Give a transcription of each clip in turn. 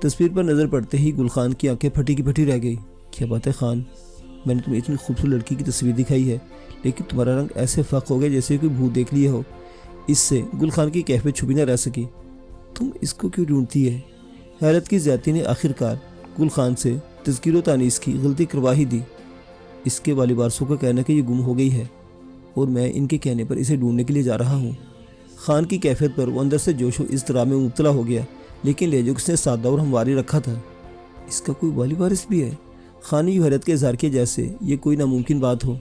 تصویر پر نظر پڑتے ہی گل خان کی آنکھیں پھٹی کی پھٹی رہ گئی۔ کیا بات ہے خان، میں نے تمہیں اتنی خوبصورت لڑکی کی تصویر دکھائی ہے لیکن تمہارا رنگ ایسے فاق ہو گیا جیسے کوئی بھوت دیکھ لیا ہو۔ اس سے گل خان کی کیفیت چھپی نہ رہ سکی۔ تم اس کو کیوں ڈھونڈتی ہے؟ حیرت کی زیادتی نے آخرکار گل خان سے تذکیر و تانیث کی غلطی کروا ہی دی۔ اس کے والد وارثوں کا کہنا کہ یہ گم ہو گئی ہے اور میں ان کے کہنے پر اسے ڈھونڈنے کے لیے جا رہا ہوں۔ خان کی کیفیت پر وہ اندر سے جوش و اضطراب میں مبتلا ہو گیا، لیکن لہجے اس نے سادہ اور ہمواری رکھا تھا۔ اس کا کوئی والد وارث بھی ہے؟ خان نے یوں حیرت کے اظہار کیا جیسے یہ کوئی ناممکن بات ہو۔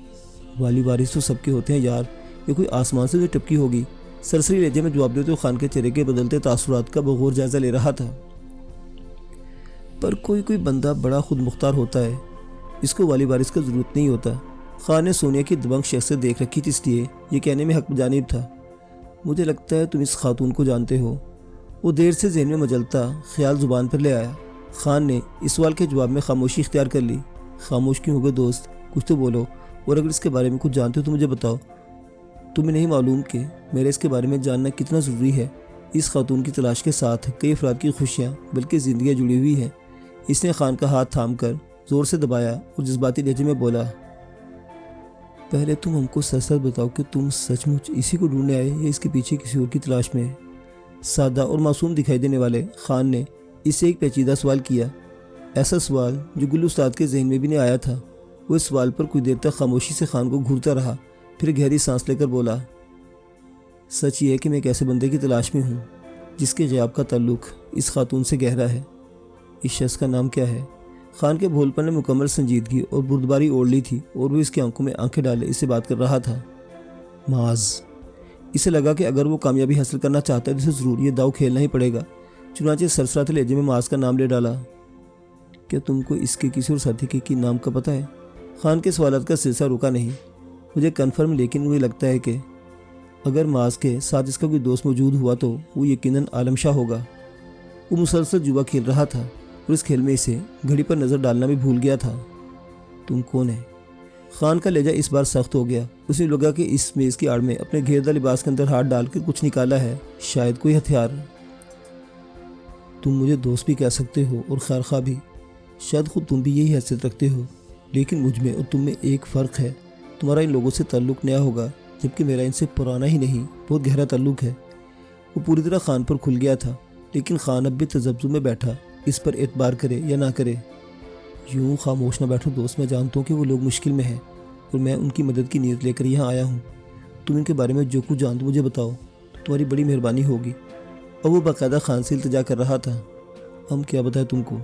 والد وارث تو سب کے ہوتے ہیں یار، یہ کوئی آسمان سے جو ٹپکی ہوگی؟ سرسری لہجے میں جواب دیتے ہوئے خان کے چہرے کے بدلتے تاثرات کا بغور جائزہ لے رہا تھا۔ پر کوئی بندہ بڑا خود مختار ہوتا ہے، اس کو والد وارث کا ضرورت نہیں ہوتا۔ خان نے سونیا کی دبنگ شخصیت دیکھ رکھی تھی، اس لیے یہ کہنے میں حق بجانب تھا۔ مجھے لگتا ہے تم اس خاتون کو جانتے ہو۔ وہ دیر سے ذہن میں مجلتا خیال زبان پر لے آیا۔ خان نے اس سوال کے جواب میں خاموشی اختیار کر لی۔ خاموش کیوں ہو گئے دوست؟ کچھ تو بولو، اور اگر اس کے بارے میں کچھ جانتے ہو تو مجھے بتاؤ۔ تمہیں نہیں معلوم کہ میرے اس کے بارے میں جاننا کتنا ضروری ہے؟ اس خاتون کی تلاش کے ساتھ کئی افراد کی خوشیاں بلکہ زندگیاں جڑی ہوئی ہیں۔ اس نے خان کا ہاتھ تھام کر زور سے دبایا اور جذباتی لہجے میں بولا، پہلے تم ہم کو سچ سچ بتاؤ کہ تم سچ مچ اسی کو ڈھونڈنے آئے یا اس کے پیچھے کسی اور کی تلاش میں؟ سادہ اور معصوم دکھائی دینے والے خان نے اس سے ایک پیچیدہ سوال کیا، ایسا سوال جو گل استاد کے ذہن میں بھی نہیں آیا تھا۔ وہ اس سوال پر کچھ دیر تک خاموشی سے خان کو گھورتا رہا، پھر گہری سانس لے کر بولا، سچ یہ ہے کہ میں ایک ایسے بندے کی تلاش میں ہوں جس کے غیاب کا تعلق اس خاتون سے گہرا ہے۔ اس شخص کا نام کیا ہے؟ خان کے بھول پن نے مکمل سنجیدگی اور بردباری اوڑھ لی تھی اور وہ اس کی آنکھوں میں آنکھیں ڈالے اس سے بات کر رہا تھا۔ معاذ۔ اسے لگا کہ اگر وہ کامیابی حاصل کرنا چاہتا ہے تو اسے ضرور یہ داؤ کھیلنا ہی پڑے گا، چنانچہ سرسراتے لہجے میں معاذ کا نام لے ڈالا۔ کیا تم کو اس کے کسی اور ساتھی کے نام کا پتہ ہے؟ خان کے سوالات کا سلسلہ رکا نہیں۔ مجھے کنفرم، لیکن مجھے لگتا ہے کہ اگر معاذ کے ساتھ اس کا کوئی دوست موجود ہوا تو وہ یقیناً عالم شاہ ہوگا۔ وہ مسلسل جوا کھیل رہا تھا اور اس کھیل میں اسے گھڑی پر نظر ڈالنا بھی بھول گیا تھا۔ تم کون ہے؟ خان کا لہجہ اس بار سخت ہو گیا۔ اسے لگا کہ اس میز کی آڑ میں اپنے گھیردہ لباس کے اندر ہاتھ ڈال کر کچھ نکالا ہے، شاید کوئی ہتھیار۔ تم مجھے دوست بھی کہہ سکتے ہو اور خیر خواہ بھی، شاید خود تم بھی یہی حیثیت رکھتے ہو، لیکن مجھ میں اور تم میں ایک فرق ہے۔ تمہارا ان لوگوں سے تعلق نیا ہوگا جبکہ میرا ان سے پرانا ہی نہیں، بہت گہرا تعلق ہے۔ وہ پوری طرح خان پر کھل گیا تھا، لیکن خان اب بھی تذبذب میں بیٹھا، اس پر اعتبار کرے یا نہ کرے۔ یوں خاموش نہ بیٹھو دوست، میں جانتا ہوں کہ وہ لوگ مشکل میں ہیں اور میں ان کی مدد کی نیت لے کر یہاں آیا ہوں۔ تم ان کے بارے میں جو کچھ جانتے مجھے بتاؤ تو تمہاری بڑی مہربانی ہوگی۔ اور وہ باقاعدہ خان سے التجا کر رہا تھا۔ ہم کیا بتائیں تم کو،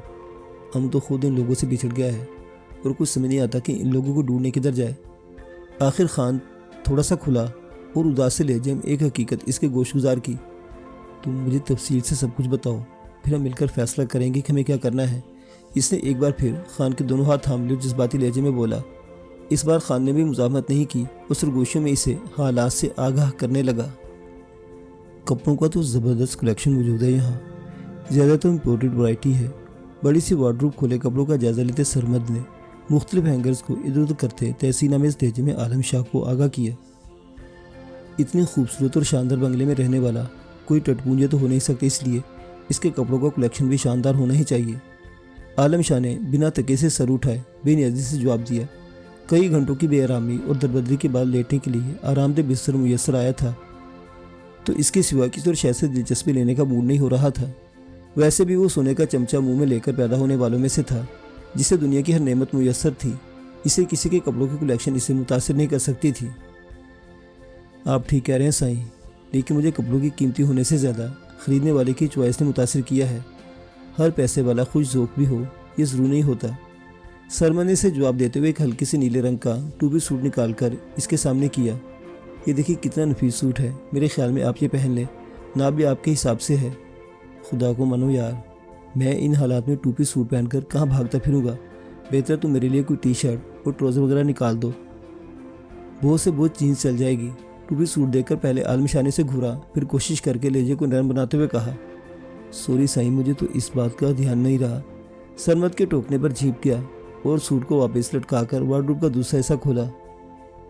ہم تو خود ان لوگوں سے بچھڑ گیا ہے اور کچھ سمجھ نہیں آتا کہ ان لوگوں کو ڈھونڈنے کدھر جائے۔ آخر خان تھوڑا سا کھلا اور اداس سے لہجے میں ایک حقیقت اس کے گوش گزار کی، تم مجھے تفصیل سے سب کچھ بتاؤ، پھر ہم مل کر فیصلہ کریں گے کہ ہمیں کیا کرنا ہے۔ اس نے ایک بار پھر خان کے دونوں ہاتھ تھام لیے اور جذباتی لہجے میں بولا۔ اس بار خان نے بھی مزاحمت نہیں کی، وہ سرگوشیوں میں اسے حالات سے آگاہ کرنے لگا۔ کپڑوں کا تو زبردست کلیکشن موجود ہے یہاں، زیادہ تر امپورٹڈ ورائٹی ہے۔ بڑی سی وارڈروب کھولے کپڑوں کا جائزہ لیتے سرمد نے مختلف ہینگرز کو ادھر ادھر کرتے تحسین آمیز لہجے میں عالم شاہ کو آگاہ کیا۔ اتنی خوبصورت اور شاندار بنگلے میں رہنے والا کوئی ٹٹپونجا تو ہو نہیں سکتے، اس لیے اس کے کپڑوں کا کلیکشن بھی شاندار ہونا ہی چاہیے۔ عالم شاہ نے بنا تکے سے سر اٹھائے بے نیازی سے جواب دیا۔ کئی گھنٹوں کی بے آرامی اور دربدری کے بعد لیٹنے کے لیے آرام دہ بستر میسر آیا تھا تو اس کے سوا کسی اور شے سے دلچسپی لینے کا موڈ نہیں ہو رہا تھا۔ ویسے بھی وہ سونے کا چمچہ منہ میں لے کر پیدا ہونے والوں میں سے تھا جسے دنیا کی ہر نعمت میسر تھی، اسے کسی کے کپڑوں کی کلیکشن اسے متاثر نہیں کر سکتی تھی۔ آپ ٹھیک کہہ رہے ہیں سائیں، لیکن مجھے کپڑوں کی قیمتی ہونے سے زیادہ خریدنے والے کی چوائس نے متاثر کیا ہے۔ ہر پیسے والا خوش ذوق بھی ہو یہ ضرور نہیں ہوتا۔ سرمنے سے جواب دیتے ہوئے ایک ہلکے سے نیلے رنگ کا ٹوپی سوٹ نکال کر اس کے سامنے کیا۔ یہ دیکھیے کتنا نفیس سوٹ ہے، میرے خیال میں آپ یہ پہن لیں، ناپ بھی آپ کے حساب سے ہے۔ خدا کو منو یار، میں ان حالات میں ٹوپی سوٹ پہن کر کہاں بھاگتا پھروں گا، بہتر تو میرے لیے کوئی ٹی شرٹ اور ٹراؤزر وغیرہ نکال دو، بہت سے بہت جینس چل جائے گی۔ ٹوپی سوٹ دیکھ کر پہلے عالم شاہ نے سے گھورا، پھر کوشش کر کے لہجے کو نرم بناتے ہوئے کہا، سوری سائیں، مجھے تو اس بات کا دھیان نہیں رہا۔ سرمد کے ٹوکنے پر جھیپ گیا اور سوٹ کو واپس لٹکا کر وارڈروب کا دوسرا حصہ کھولا۔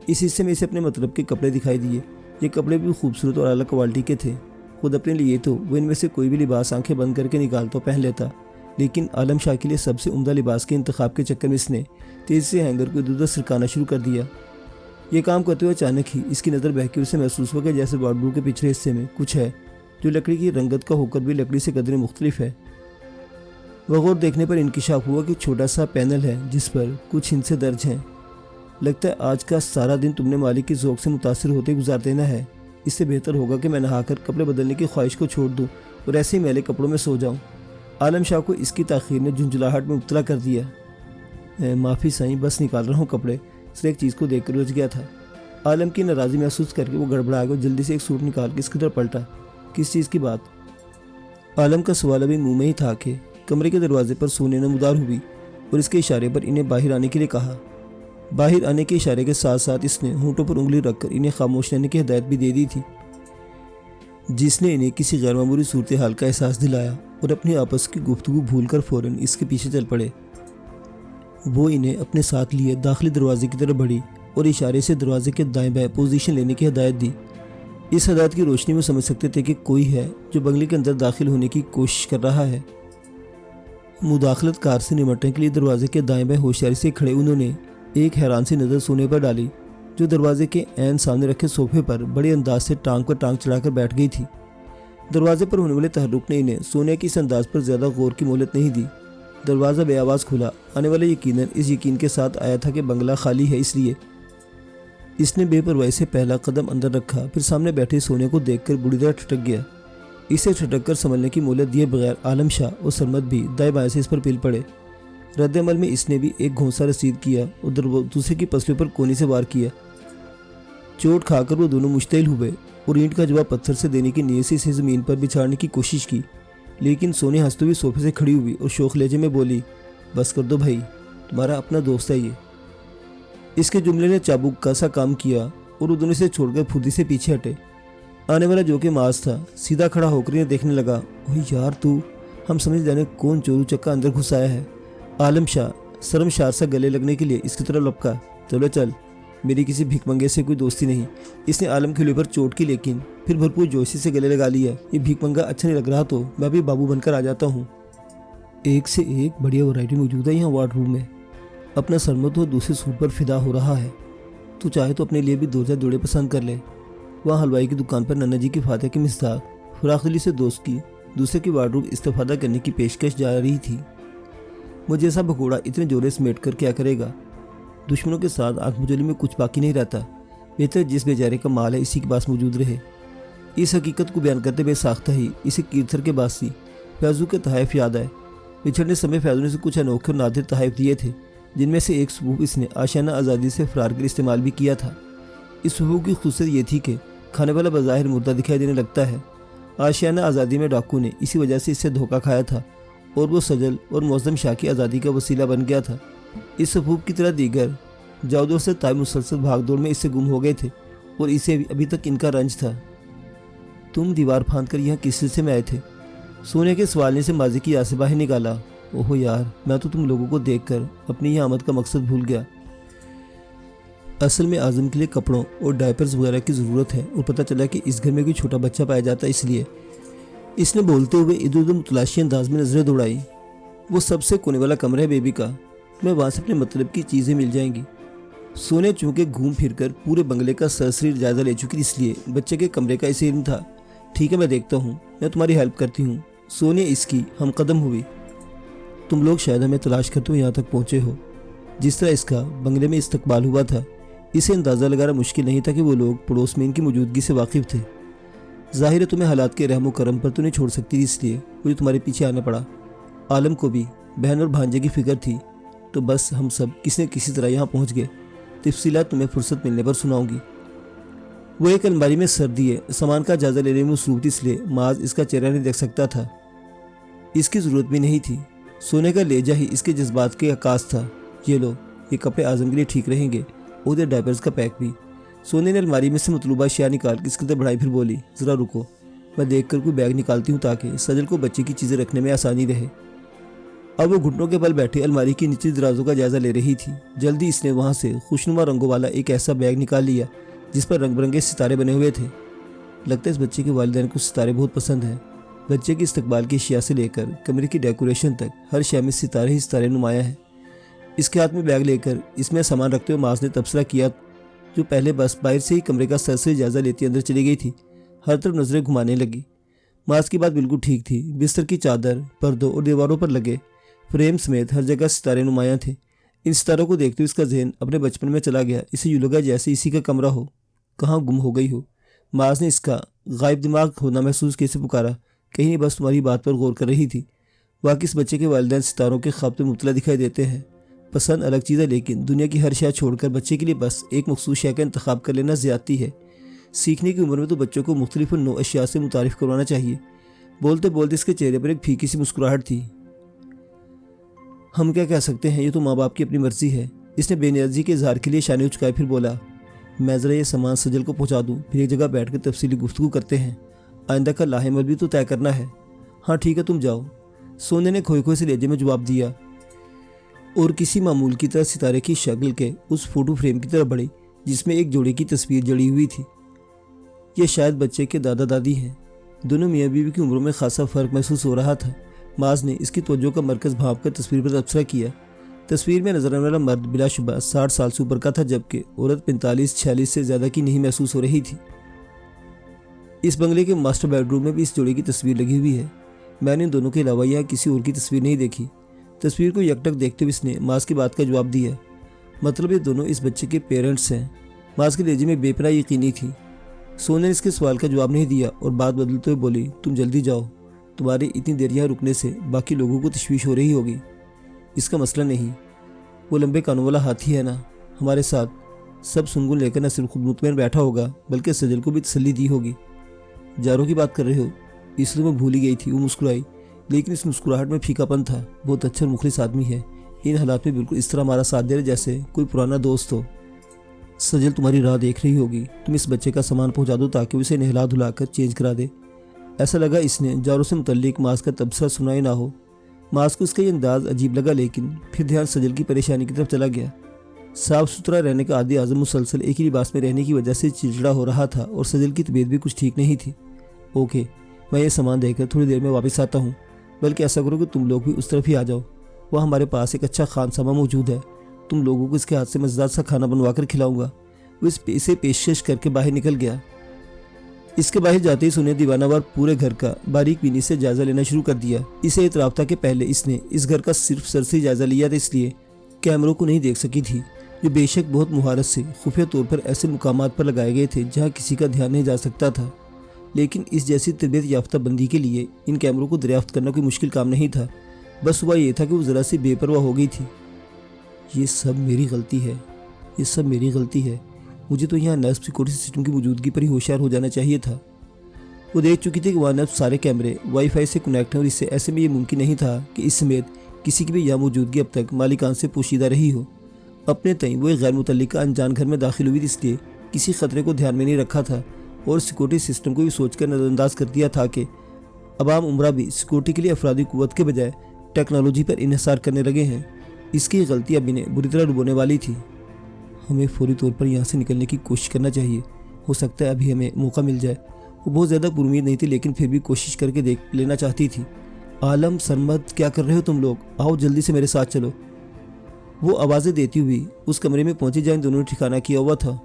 اس حصے میں اسے اپنے مطلب کے کپڑے دکھائی دیے۔ یہ کپڑے بھی خوبصورت اور اعلیٰ کوالٹی کے تھے۔ خود اپنے لیے تو وہ ان میں سے کوئی بھی لباس آنکھیں بند کر کے نکالتا پہن لیتا، لیکن عالم شاہ کے لیے سب سے عمدہ لباس کے انتخاب کے چکر میں اس نے تیزی سے ہینگر کو ادھر ادھر سرکانا شروع کر دیا۔ یہ کام کرتے ہوئے اچانک ہی اس کی نظر بہکی اسے محسوس ہوا کہ جیسے وارڈروب کے پچھلے حصے میں کچھ ہے جو لکڑی کی رنگت کا ہو کر بھی لکڑی سے قدرے مختلف ہے۔ بغور دیکھنے پر انکشاف ہوا کہ چھوٹا سا پینل ہے جس پر کچھ ہندسے درج ہیں۔ لگتا ہے آج کا سارا دن تم نے مالک کی ذوق سے متاثر ہوتے گزار دینا ہے۔ اس سے بہتر ہوگا کہ میں نہا کر کپڑے بدلنے کی خواہش کو چھوڑ دوں اور ایسے ہی میلے کپڑوں میں سو جاؤں۔ عالم شاہ کو اس کی تاخیر نے جھنجھلاہٹ میں مبتلا کر دیا۔ معافی سائیں، بس نکال رہا ہوں کپڑے، صرف ایک چیز کو دیکھ کر رج گیا تھا۔ عالم کی ناراضی محسوس کر کے وہ گڑبڑا گیا اور جلدی سے ایک سوٹ نکال کے اس کی طرف پلٹا۔ کس چیز کی بات؟ عالم کا سوال ابھی منہ میں ہی تھا کہ کمرے کے دروازے پر سونے نمودار ہوئی اور اس کے اشارے پر انہیں باہر آنے کے لیے کہا۔ باہر آنے کے اشارے کے ساتھ ساتھ اس نے ہونٹوں پر انگلی رکھ کر انہیں خاموش رہنے کی ہدایت بھی دے دی تھی، جس نے انہیں کسی غیر معمولی صورتحال کا احساس دلایا اور اپنی آپس کی گفتگو بھول کر فوراً اس کے پیچھے چل پڑے۔ وہ انہیں اپنے ساتھ لیے داخلی دروازے کی طرف بڑھی اور اشارے سے دروازے کے دائیں بائیں پوزیشن لینے کی ہدایت دی۔ اس ہدایت کی روشنی میں سمجھ سکتے تھے کہ کوئی ہے جو بنگلے کے اندر داخل ہونے کی کوشش کر رہا ہے۔ مداخلت کار سے نمٹنے کے لیے دروازے کے دائیں بائیں ہوشیاری سے کھڑے انہوں نے ایک حیران سی نظر سونے پر ڈالی جو دروازے کے عین سامنے رکھے صوفے پر بڑے انداز سے ٹانگ پر ٹانگ چڑھا کر بیٹھ گئی تھی۔ دروازے پر ہونے والے تحرک نے انہیں سونے کے اس انداز پر زیادہ غور کی مہلت نہیں دی۔ دروازہ بے آواز کھلا۔ آنے والا یقیناً اس یقین کے ساتھ آیا تھا کہ بنگلہ خالی ہے، اس لیے اس نے بے پرواہی سے پہلا قدم اندر رکھا، پھر سامنے بیٹھے سونے کو دیکھ کر بری طرح ٹھٹک گیا۔ اسے ٹھٹک کر سنبھلنے کی مہلت دیے بغیر عالم شاہ اور سرمد بھی دائیں بائیں سے اس پر پل پڑے۔ رد عمل میں اس نے بھی ایک گھونسا رسید کیا اور دوسرے کی پسلیوں پر کونی سے وار کیا۔ چوٹ کھا کر وہ دونوں مشتعل ہوئے اور اینٹ کا جواب پتھر سے دینے کی نیت سے اسے زمین پر بچھاڑنے کی کوشش کی، لیکن سونے ہنستے ہوئے صوفے سے کھڑی ہوئی اور شوخ لہجے میں بولی، بس کر دو بھائی، تمہارا اپنا دوست ہے یہ۔ اس کے جملے نے چابک کا سا کام کیا اور وہ دونوں اسے چھوڑ کر پھردی سے پیچھے ہٹے۔ آنے والا جو کہ معاذ تھا سیدھا کھڑا ہو کر انہیں دیکھنے لگا۔ اوہ یار تو، ہم سمجھ جانے کون چورو چکا اندر گھس آیا ہے۔ عالم شاہ شرمسار سا گلے لگنے کے لیے اس کی طرف لپکا۔ چلو چل، میری کسی بھیک منگے سے کوئی دوستی نہیں۔ اس نے عالم کے لیے پر چوٹ کی، لیکن پھر بھرپور جوشی سے گلے لگا لیا۔ یہ بھیک منگا اچھا نہیں لگ رہا تو میں بھی بابو بن کر آ جاتا ہوں۔ ایک سے ایک بڑھیا ورائٹی موجود ہے یہاں وارڈ روم میں۔ اپنا سرمد تو دوسرے سوٹ پر فدا ہو رہا ہے، تو چاہے تو اپنے لیے بھی دو چار جوڑے پسند کر لے۔ وہاں حلوائی کی دکان پر نانا جی کی فاتح کی مصداق فراخ دلی سے دوست کی دوسرے کی وارڈ روم استفادہ کرنے کی پیشکش جا رہی تھی۔ مجھے ایسا بھگوڑا اتنے جوڑے سمیٹ کر کیا کرے گا؟ دشمنوں کے ساتھ آنکھ مجولی میں کچھ باقی نہیں رہتا، بہتر جس بیچارے کا مال ہے اسی کے پاس موجود رہے۔ اس حقیقت کو بیان کرتے بے ساختہ ہی اسے کیرتھر کے باسی فیضو کے تحائف یاد آئے۔ بچھڑنے سمے فیضو نے اسے کچھ انوکھے اور نادر تحائف دیے تھے، جن میں سے ایک سبوک اس نے آشیانہ آزادی سے فرار کے لیے استعمال بھی کیا تھا۔ اس سبوک کی خصوصیت یہ تھی کہ کھانے والا بظاہر مردہ دکھائی دینے لگتا ہے۔ آشیانہ آزادی میں ڈاکو نے اسی وجہ سے اس سے دھوکہ کھایا تھا اور وہ سجل اور معظم شاہ کی آزادی کا وسیلہ بن گیا تھا۔ اس سبوک کی طرح دیگر جاودور سے تائب مسلسل بھاگ دوڑ میں اس سے گم ہو گئے تھے اور اسے ابھی تک ان کا رنج تھا۔ تم دیوار پھاند کر یہاں کس سلسلے میں آئے تھے؟ سونے کے سوال نے سے ماضی کی یاد سے باہر نکالا۔ اوہو یار، میں تو تم لوگوں کو دیکھ کر اپنی یہ آمد کا مقصد بھول گیا۔ اصل میں اعظم کے لیے کپڑوں اور ڈائپرز وغیرہ کی ضرورت ہے اور پتہ چلا کہ اس گھر میں کوئی چھوٹا بچہ پایا جاتا ہے، اس لیے اس نے بولتے ہوئے ادھر ادھر متلاشی انداز میں نظریں دوڑائی۔ وہ سب سے کونے والا کمرہ ہے بیبی کا، تمہیں وہاں سے اپنے مطلب کی چیزیں مل جائیں گی۔ سونے چونکہ گھوم پھر کر پورے بنگلے کا سرسری جائزہ لے چکی، اس لیے بچے کے کمرے کا اسے علم تھا۔ ٹھیک ہے، میں دیکھتا ہوں، میں تمہاری ہیلپ کرتی ہوں۔ سونے اس کی ہم قدم ہوئی۔ تم لوگ شاید ہمیں تلاش کرتے ہوئے یہاں تک پہنچے ہو۔ جس طرح اس کا بنگلے میں استقبال ہوا تھا، اسے اندازہ لگانا مشکل نہیں تھا کہ وہ لوگ پڑوس میں ان کی موجودگی سے واقف تھے۔ ظاہر ہے تمہیں حالات کے رحم و کرم پر تو نہیں چھوڑ سکتی، اس لیے مجھے تمہارے پیچھے آنا پڑا۔ عالم کو بھی بہن اور بھانجے کی فکر تھی، تو بس ہم سب کسی نہ کسی طرح یہاں پہنچ گئے۔ تفصیلات تمہیں فرصت ملنے پر سناؤں گی۔ وہ ایک الماری میں سر دیے سامان کا جائزہ لینے میں مصروف تھی، اس لیے معاذ اس کا چہرہ نہیں دیکھ سکتا تھا۔ اس کی ضرورت بھی نہیں تھی، سونے کا لہجہ ہی اس کے جذبات کے عکاس تھا۔ یہ لو، یہ کپڑے اعظم کے لیے ٹھیک رہیں گے، اور یہ ڈائپرز کا پیک بھی۔ سونے نے الماری میں سے مطلوبہ اشیاء نکال کے اس کی طرف بڑھائی، پھر بولی، ذرا رکو، میں دیکھ کر کوئی بیگ نکالتی ہوں تاکہ سجل کو بچے کی چیزیں رکھنے میں آسانی رہے۔ اب وہ گھٹنوں کے بل بیٹھے الماری کی نچلی درازوں کا جائزہ لے رہی تھی۔ جلدی اس نے وہاں سے خوشنما رنگوں والا ایک ایسا بیگ نکال لیا جس پر رنگ برنگے ستارے بنے ہوئے تھے۔ لگتا ہے اس بچے کے والدین کو ستارے بہت پسند ہیں۔ بچے کی استقبال کی اشیاء سے لے کر کمرے کی ڈیکوریشن تک ہر شے میں ستارے ہی ستارے نمایاں ہیں۔ اس کے ہاتھ میں بیگ لے کر اس میں سامان رکھتے ہوئے معاذ نے تبصرہ کیا، جو پہلے بس باہر سے ہی کمرے کا سرسری جائزہ لیتی اندر چلی گئی تھی، ہر طرف نظریں گھمانے لگی۔ معاذ کی بات بالکل ٹھیک تھی، بستر کی چادر، پردوں اور دیواروں پر لگے فریم سمیت ہر جگہ ستارے نمایاں تھے۔ ان ستاروں کو دیکھتے ہوئے اس کا ذہن اپنے بچپن میں چلا گیا، اسے یوں لگا جیسے اسی کا کمرہ ہو، کہاں گم ہو گئی ہو۔ معاذ نے اس کا غائب دماغ ہونا محسوس کیسے پکارا، کہیں نہیں بس تمہاری بات پر غور کر رہی تھی۔ واقعی اس بچے کے والدین ستاروں کے خواب میں مبتلا دکھائی دیتے ہیں۔ پسند الگ چیز ہے، لیکن دنیا کی ہر شے چھوڑ کر بچے کے لیے بس ایک مخصوص شے کا انتخاب کر لینا زیادتی ہے۔ سیکھنے کی عمر میں تو بچوں کو مختلف نوع اشیاء سے متعارف کروانا چاہیے۔ بولتے بولتے اس کے چہرے پر ایک پھیکی سی مسکراہٹ تھی۔ ہم کیا کہہ سکتے ہیں، یہ تو ماں باپ کی اپنی مرضی ہے۔ اس نے بے نیازی کے اظہار کے لیے شانے اچکائے، پھر بولا، میں ذرا یہ سامان سجل کو پہنچا دوں، پھر ایک جگہ بیٹھ کر تفصیلی گفتگو کرتے ہیں۔ آئندہ کا لاہ عمل بھی تو طے کرنا ہے۔ ہاں ٹھیک ہے، تم جاؤ، سونے نے کھوئے کھوئے سے لہجے میں جواب دیا، اور کسی معمول کی طرح ستارے کی شکل کے اس فوٹو فریم کی طرف بڑھی جس میں ایک جوڑے کی تصویر جڑی ہوئی تھی۔ یہ شاید بچے کے دادا دادی ہیں۔ دونوں میاں بیوی کی عمروں میں خاصا فرق محسوس ہو رہا تھا۔ معاذ نے اس کی توجہ کا مرکز بھانپ کر تصویر پر تبصرہ کیا۔ تصویر میں نظر آنے والا مرد بلا شبہ 60 سال سے اوپر کا تھا، جبکہ عورت 45-46 سے زیادہ کی نہیں محسوس ہو رہی تھی۔ اس بنگلے کے ماسٹر بیڈ روم میں بھی اس جوڑے کی تصویر لگی ہوئی ہے۔ میں نے ان دونوں کے علاوہ یہاں کسی اور کی تصویر نہیں دیکھی۔ تصویر کو یکٹک دیکھتے ہوئے اس نے معاذ کی بات کا جواب دیا، مطلب یہ دونوں اس بچے کے پیرنٹس ہیں۔ معاذ کے لہجے میں بے پناہ یقینی تھی۔ سونے نے اس کے سوال کا جواب نہیں دیا اور بات بدلتے ہوئے بولی، تم جلدی جاؤ، تمہارے اتنی دیر یہاں رکنے سے باقی لوگوں کو تشویش ہو رہی ہوگی۔ اس کا مسئلہ نہیں، وہ لمبے کانوں والا ہاتھی ہے نا ہمارے ساتھ، سب سنگن لے کر نہ صرف خود مطمئن بیٹھا ہوگا بلکہ سجل کو بھی تسلی دی ہوگی۔ جاروں کی بات کر رہے ہو؟ اس لیے میں بھول ہی گئی تھی۔ وہ مسکرائی، لیکن اس مسکراہٹ میں پھیکا پن تھا۔ بہت اچھا اور مخلص آدمی ہے، ان حالات میں بالکل اس طرح ہمارا ساتھ دے رہے جیسے کوئی پرانا دوست ہو۔ سجل تمہاری راہ دیکھ رہی ہوگی، تم اس بچے کا سامان پہنچا دو تاکہ اسے نہلا دھلا کر چینج کرا دے۔ ایسا لگا اس نے جاروں سے متعلق معاذ کا تبصرہ سنا ہی نہ ہو۔ معاذ کو اس کا یہ انداز عجیب لگا، لیکن پھر دھیان سجل کی پریشانی کی طرف چلا گیا۔ صاف ستھرا رہنے کا عادی اعظم مسلسل ایک ہی لباس میں رہنے کی وجہ سے چڑچڑا ہو رہا تھا، اور سجل کی طبیعت بھی کچھ ٹھیک نہیں تھی۔ اوکے، میں یہ سامان دے کر تھوڑی دیر میں واپس آتا ہوں، بلکہ ایسا کرو کہ تم لوگ بھی اس طرف ہی آ جاؤ، وہاں ہمارے پاس ایک اچھا خانسامہ موجود ہے، تم لوگوں کو اس کے ہاتھ سے مزیدار سا کھانا بنوا کر کھلاؤں گا۔ وہ اسے پیشکش کر کے باہر نکل گیا۔ اس کے باہر جاتے ہی سنے دیوانہ وار پورے گھر کا باریک بینی سے جائزہ لینا شروع کر دیا۔ اسے اعتراف تھا کہ پہلے اس نے اس گھر کا صرف سرسری جائزہ لیا تھا، اس لیے کیمروں کو نہیں دیکھ سکی تھی، جو بے شک بہت مہارت سے خفیہ طور پر ایسے مقامات پر لگائے گئے تھے جہاں کسی کا دھیان نہیں جا سکتا تھا۔ لیکن اس جیسی تربیت یافتہ بندی کے لیے ان کیمروں کو دریافت کرنا کوئی مشکل کام نہیں تھا، بس ہوا یہ تھا کہ وہ ذرا سی بے پرواہ ہو گئی تھی۔ یہ سب میری غلطی ہے، یہ سب میری غلطی ہے، مجھے تو یہاں نصب سیکورٹی سسٹم کی موجودگی پر ہی ہوشیار ہو جانا چاہیے تھا۔ وہ دیکھ چکی تھی کہ وہاں نصب سارے کیمرے وائی فائی سے کنیکٹ ہیں، اور اس سے ایسے میں یہ ممکن نہیں تھا کہ اس سمیت کسی کی بھی یہاں موجودگی اب تک مالکان سے پوشیدہ رہی ہو۔ اپنے تئیں وہ ایک غیر متعلقہ انجان گھر میں داخل ہوئی تھی، اس لیے کسی خطرے کو دھیان میں نہیں رکھا تھا، اور سیکورٹی سسٹم کو بھی سوچ کر نظر انداز کر دیا تھا کہ عوام عمرہ بھی سیکورٹی کے لیے افرادی قوت کے بجائے ٹیکنالوجی پر انحصار کرنے لگے ہیں۔ اس کی غلطی اب انہیں بری طرح ڈبونے والی تھی۔ ہمیں فوری طور پر یہاں سے نکلنے کی کوشش کرنا چاہیے، ہو سکتا ہے ابھی ہمیں موقع مل جائے۔ وہ بہت زیادہ پر امید نہیں تھی، لیکن پھر بھی کوشش کر کے دیکھ لینا چاہتی تھی۔ عالم، سرمد، کیا کر رہے ہو تم لوگ؟ آؤ جلدی سے میرے ساتھ چلو۔ وہ آوازیں دیتی ہوئی اس کمرے میں پہنچی جہاں دونوں نے ٹھکانہ کیا ہوا تھا۔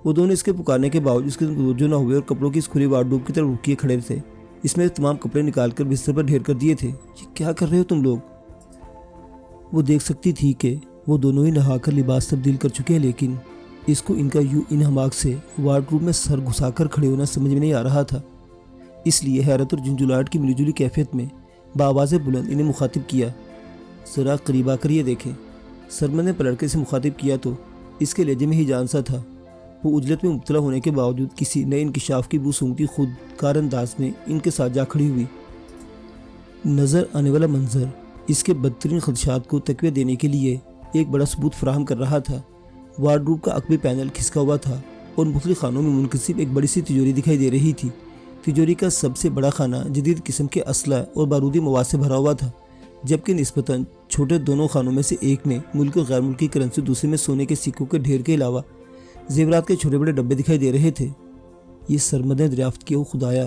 وہ دونوں اس کے پکارنے کے باوجود اس کے توجہ نہ ہوئے اور کپڑوں کی اس کھلی وارڈروب کی طرف رک کیے کھڑے تھے۔ اس میں تمام کپڑے نکال کر بستر پر ڈھیر کر دیے تھے۔ یہ کیا کر رہے ہو تم لوگ؟ وہ دیکھ سکتی تھی کہ وہ دونوں ہی نہا کر لباس تبدیل کر چکے ہیں، لیکن اس کو ان کا یوں ان حماق سے وارڈروب میں سر گھسا کر کھڑے ہونا سمجھ میں نہیں آ رہا تھا۔ اس لیے حیرت اور جھنجھلاہٹ کی ملی جلی کیفیت میں بآواز بلند انہیں مخاطب کیا، ذرا قریب آ کر یہ دیکھیں۔ سرمد نے پلٹ کر اسے مخاطب کیا تو اس کے لہجے میں ہی جان سا تھا۔ وہ عجلت میں مبتلا ہونے کے باوجود کسی نئے انکشاف کی بو سونگتی خود کار انداز میں ان کے ساتھ جا کھڑی ہوئی۔ نظر آنے والا منظر اس کے بدترین خدشات کو تقویت دینے کے لیے ایک بڑا ثبوت فراہم کر رہا تھا۔ وارڈروب کا عقبی پینل کھسکا ہوا تھا اور مختلف خانوں میں منقسم ایک بڑی سی تجوری دکھائی دے رہی تھی۔ تجوری کا سب سے بڑا خانہ جدید قسم کے اسلحہ اور بارودی مواد سے بھرا ہوا تھا، جبکہ نسبتاً چھوٹے دونوں خانوں میں سے ایک میں ملکی اور غیر ملکی کرنسی، دوسرے میں سونے کے سکوں کے ڈھیر کے علاوہ زیورات کے چھوٹے بڑے ڈبے دکھائی دے رہے تھے۔ یہ سرمد نے دریافت کیا، خدایا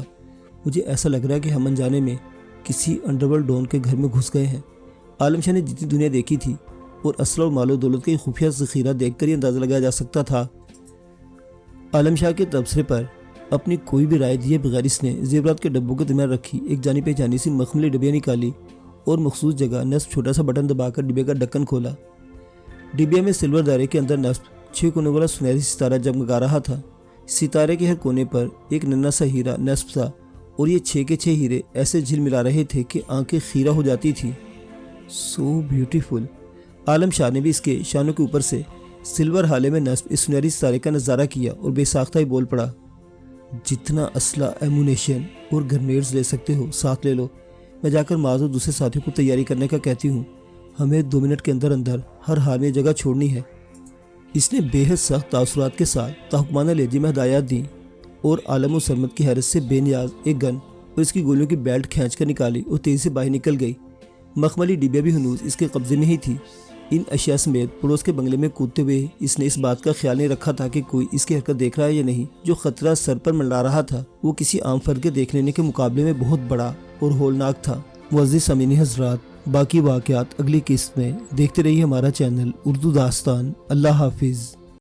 مجھے ایسا لگ رہا ہے کہ ہم انجانے میں کسی انڈرورلڈ ڈون کے گھر میں گھس گئے ہیں۔ عالم شاہ نے جتنی دنیا دیکھی تھی اور اسلحہ اور مال و دولت کا خفیہ ذخیرہ دیکھ کر یہ اندازہ لگایا جا سکتا تھا۔ عالم شاہ کے تبصرے پر اپنی کوئی بھی رائے دیے بغیر اس نے زیورات کے ڈبوں کے درمیان رکھی ایک جانی پہچانی سی مخملی ڈبیاں نکالی اور مخصوص جگہ نصب چھوٹا سا بٹن دبا کر ڈبے کا ڈھکن کھولا۔ ڈبیا میں سلور دائرے کے اندر نصب 6 کونے والا سنہری ستارہ جگمگا رہا تھا۔ ستارے کے ہر کونے پر ایک ننھا سا ہیرا نصب تھا اور یہ 6 کے 6 ہیرے ایسے جھل ملا رہے تھے کہ آنکھیں خیرہ ہو جاتی تھی۔ So beautiful. عالم شاہ نے بھی اس کے شانوں کے اوپر سے سلور ہالے میں نصب اس سنہری ستارے کا نظارہ کیا اور بے ساختہ ہی بول پڑا، جتنا اسلحہ، ایمونیشن اور گرنیڈز لے سکتے ہو ساتھ لے لو۔ میں جا کر معاذ اور دوسرے ساتھیوں کو تیاری کرنے کا کہتی ہوں، ہمیں 2 منٹ کے اندر اندر ہر حال میں جگہ چھوڑنی ہے۔ اس نے بے حد سخت تاثرات کے ساتھ تحکمانہ لہجے میں ہدایات دیں اور عالم و سرمد کی حیرت سے بے نیاز ایک گن اور اس کی گولیوں کی بیلٹ کھینچ کر نکالی اور تیزی سے باہر نکل گئی۔ مخملی ڈبیا بھی ہنوز اس کے قبضے میں ہی تھی۔ ان اشیاء سمیت پڑوس کے بنگلے میں کودتے ہوئے اس نے اس بات کا خیال نہیں رکھا تھا کہ کوئی اس کی حرکت دیکھ رہا ہے یا نہیں۔ جو خطرہ سر پر منڈرا رہا تھا وہ کسی عام فرد کے دیکھ لینے کے مقابلے میں بہت بڑا اور ہولناک تھا۔ معزز سامعین حضرات، باقی واقعات اگلی قسط میں۔ دیکھتے رہیے ہمارا چینل اردو داستان۔ اللہ حافظ۔